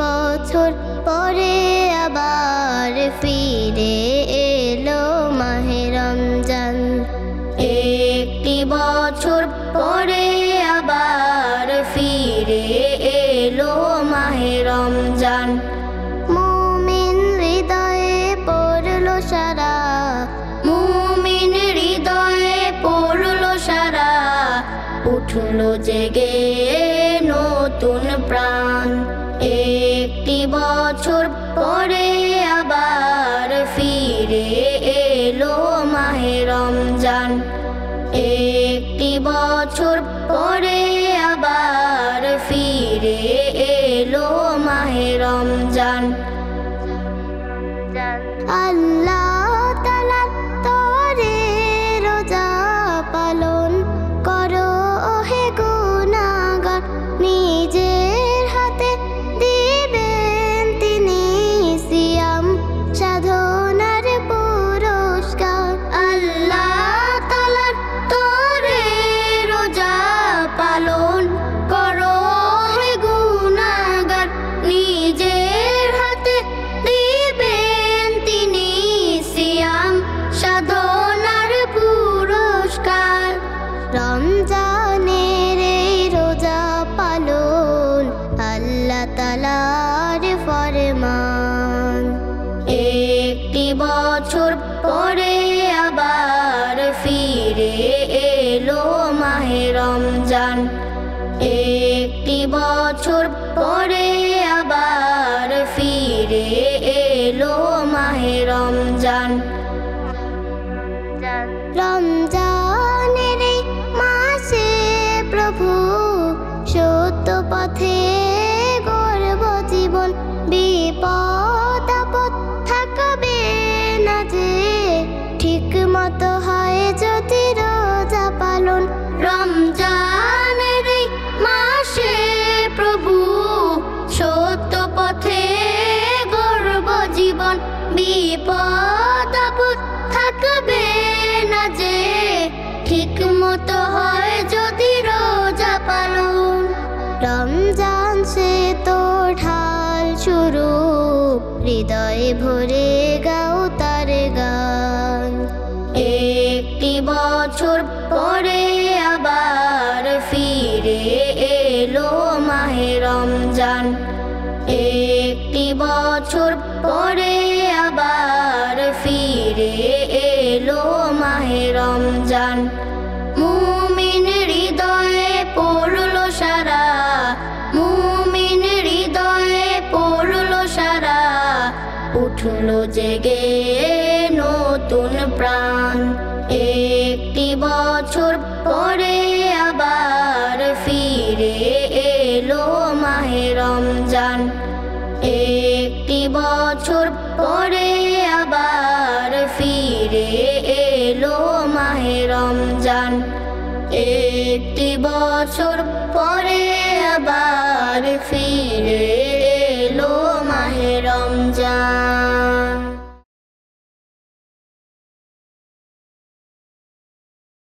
বছর পরে আবার ফিরে এলো মাহে রমজান। একটি বছর পরে আবার ফিরে এলো মাহে রমজান। মুমিন হৃদয়ে পড়লো সারা, মুমিন হৃদয়ে পড়লো সারা, উঠলো জেগে নতুন প্রাণ। একটি বছর পরে আবার ফিরে এলো মাহে রমজান। একটি বছর পরে আবার ফিরে এলো মাহে রমজান। আল্লাহ তাআলা তরে রোজা পালন করো হে গুনাহগার, নিজের হাতে দিবেন তিনি সিয়াম সাধনার পুরস্কার। আল্লাহ তাআলা তরে রোজা পালন করো হে গুনাহগার, নিজের হাতে দিবেন তিনি সিয়াম সাধনার পুরস্কার। রমজানের এই রোজা পালন আল্লাহ তাআলার ফরমান। একটি বছর পরে আবার ফিরে এলো মাহে রমজান। একটি বছর পরে আবার ফিরে এলো মাহে রমজান। রমজানের এই মাসে প্রভু সত্য পথে গড়ব জীবন, বিপদ আপদ থাকবে না যে, ঠিক মতো হয় যদি রোজা পালন। রমজানের এই মাসে প্রভু সত্য পথে গড়ব জীবন, বিপদ আপদ থাকবে না যে, ঠিক মতো হয় যদি রোজা পালন। রমজান সে তো ঢাল শুরু, হৃদয়ে ভরে গাও তার গান। একটি বছর পরে আবার ফিরে এলো মাহে রমজান। একটি বছর পরে আবার ফিরে এলো মাহে রমজান। মুমিন হৃদয়ে পড়লো সারা, মুমিন হৃদয়ে পড়লো সারা, উঠলো জেগে নতুন প্রাণ। একটি বছর পরে আবার ফিরে এলো মাহে রমজান। একটি বছর পরে আবার ফিরে এলো মাহে রমজান। একটি বছর পরে আবার ফিরে